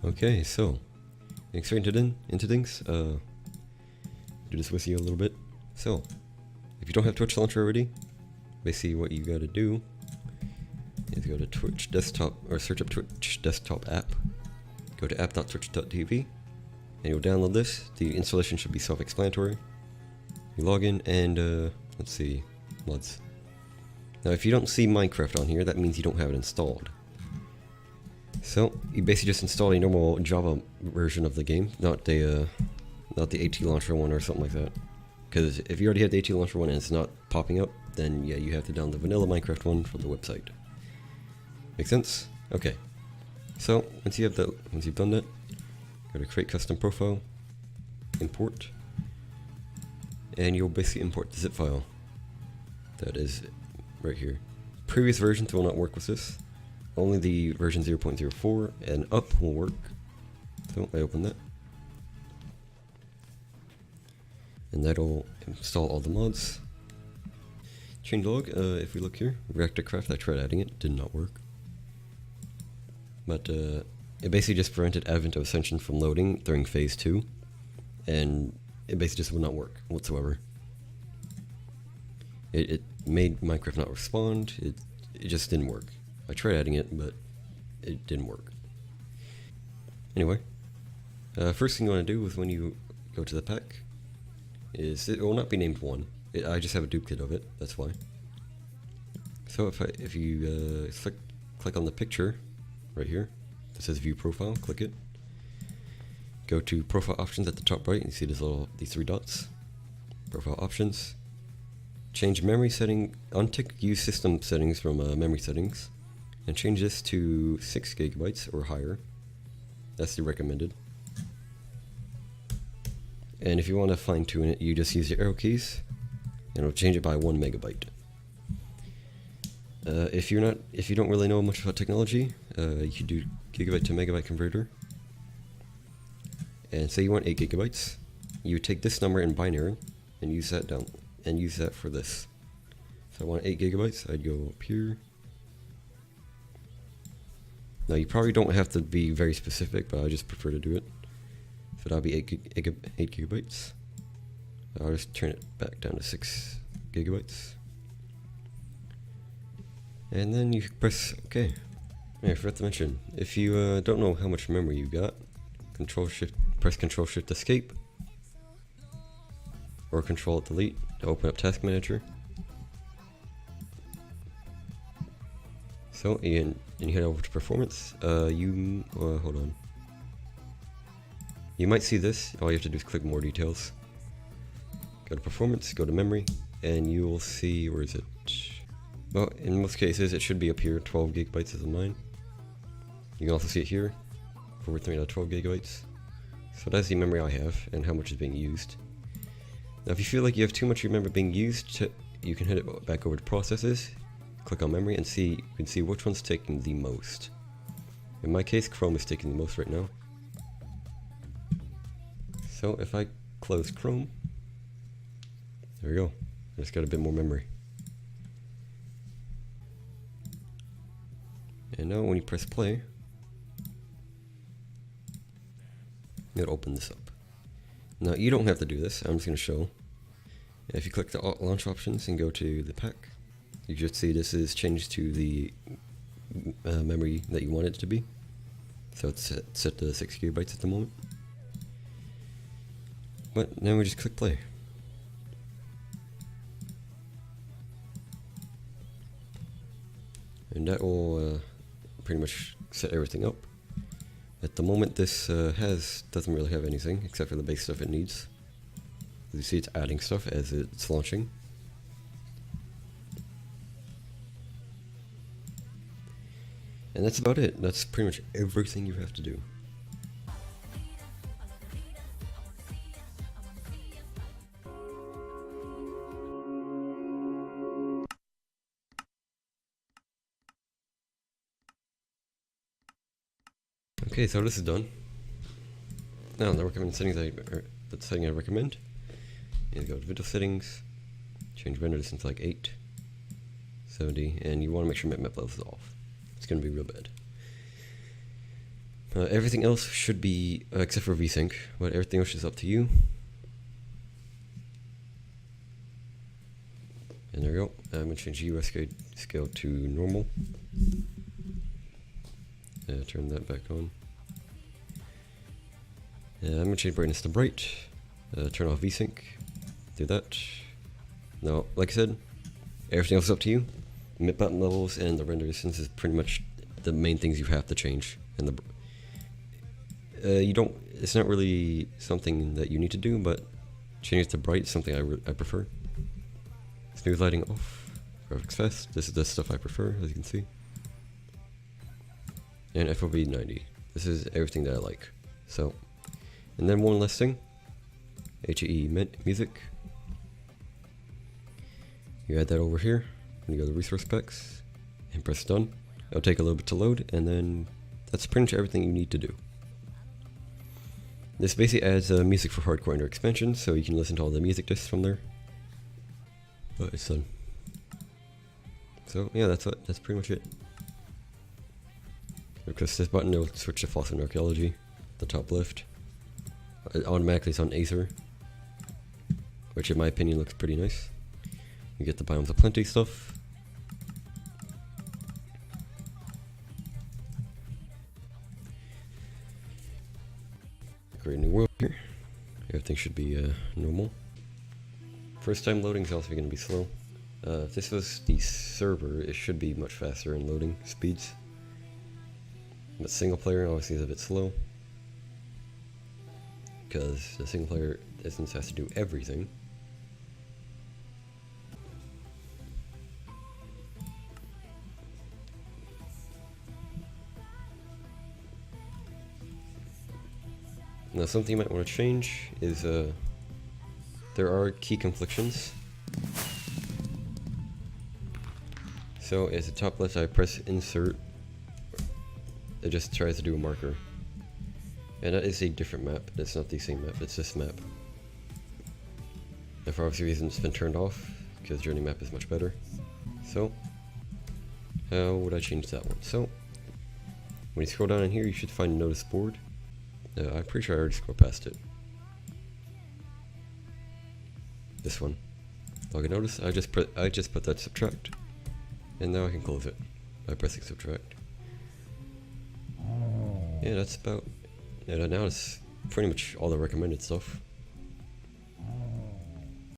Okay, so getting straight into things. Do this with you a little bit. So, if you don't have Twitch Launcher already, basically what you gotta do is go to Twitch desktop or search up Twitch desktop app. Go to app.twitch.tv and you'll download this. The installation should be self-explanatory. You log in and let's see, mods. Now, if you don't see Minecraft on here, that means you don't have it installed. So you basically just install a normal Java version of the game, not the AT Launcher one or something like that. Because if you already have the AT Launcher one and it's not popping up, then yeah, you have to download the vanilla Minecraft one from the website. Make sense? Okay. So once you've done that, go to create custom profile, import, and you'll basically import the zip file. That is right here. Previous versions will not work with this. Only the version 0.04 and up will work. So I open that. And that'll install all the mods. Changelog, if we look here, Reactor Craft, I tried adding it, did not work. But it basically just prevented Advent of Ascension from loading during phase 2. And it basically just would not work whatsoever. It made Minecraft not respond, it just didn't work. I tried adding it, but it didn't work. Anyway, first thing you want to do is when you go to the pack, is it will not be named 1. I just have a duplicate of it, that's why. So if you click on the picture right here that says View Profile, click it. Go to Profile Options at the top right, and you see these 3 dots. Profile Options. Change memory setting, untick Use System Settings from Memory Settings, and change this to 6 GB or higher. That's the recommended. And if you want to fine tune it, you just use your arrow keys, and it'll change it by 1 MB. If you don't really know much about technology, you can do gigabyte to megabyte converter. And say you want 8 GB, you take this number in binary and use that down, and use that for this. So I want 8 GB, I'd go up here. Now you probably don't have to be very specific, but I just prefer to do it. So that'll be 8 GB. I'll just turn it back down to 6 GB. And then you press OK. I forgot to mention, if you don't know how much memory you got, press Control-Shift Escape, or Control-Delete to open up Task Manager. So, and you head over to Performance. Hold on. You might see this. All you have to do is click More Details. Go to Performance, go to Memory, and you will see, where is it? Well, in most cases, it should be up here, 12 GB is mine. You can also see it here, for 12 GB. So that's the memory I have, and how much is being used. Now if you feel like you have too much memory being used, you can head it back over to Processes, click on Memory, and you can see which one's taking the most. In my case, Chrome is taking the most right now. So if I close Chrome, there we go, I just got a bit more memory. And now when you press play, it'll open this up. Now you don't have to do this, I'm just going to show. If you click the launch options and go to the pack, you should see this is changed to the memory that you want it to be. So it's set to 6 GB at the moment. But now we just click play. And that will pretty much set everything up. At the moment this doesn't really have anything except for the base stuff it needs. As you see, it's adding stuff as it's launching. And that's about it. That's pretty much everything you have to do. Okay, so this is done. Now the recommended settings the setting I recommend is go to video settings, change render distance to like 8, 70, and you want to make sure map level is off. It's going to be real bad. Everything else should be, except for VSync, but everything else is up to you. And there we go. I'm going to change the US scale to normal. Turn that back on. I'm going to change brightness to bright. Turn off VSync. Do that. Now, like I said, everything else is up to you. Mid button levels and the render distance is pretty much the main things you have to change. And it's not really something that you need to do, but changing it to bright is something I prefer. Smooth lighting off, graphics fast, this is the stuff I prefer, as you can see. And FOV 90, this is everything that I like. So, and then one last thing, HAE music. You add that over here, and you go to resource specs, and press done. It'll take a little bit to load, and then that's pretty much everything you need to do. This basically adds music for hardcore under expansion, so you can listen to all the music discs from there. But it's done. So yeah, that's pretty much it. Press this button, it'll switch to fossil and archaeology, the top left. It automatically it's on Aether, which in my opinion looks pretty nice. You get the Biomes of Plenty stuff. Create a new world here. Everything should be normal. First time loading is also going to be slow. If this was the server, it should be much faster in loading speeds. But single player obviously is a bit slow, because the single player instance has to do everything. Now something you might want to change is there are key conflictions. So at the top left I press insert, it just tries to do a marker. And that is a different map, it's not the same map, it's this map. And for obvious reasons it's been turned off, because journey map is much better. So, how would I change that one? So, when you scroll down in here you should find notice board. I'm pretty sure I already scrolled past it. This one. Log notice, I just put that subtract. And now I can close it by pressing subtract. Yeah, that's about it. Now it's pretty much all the recommended stuff.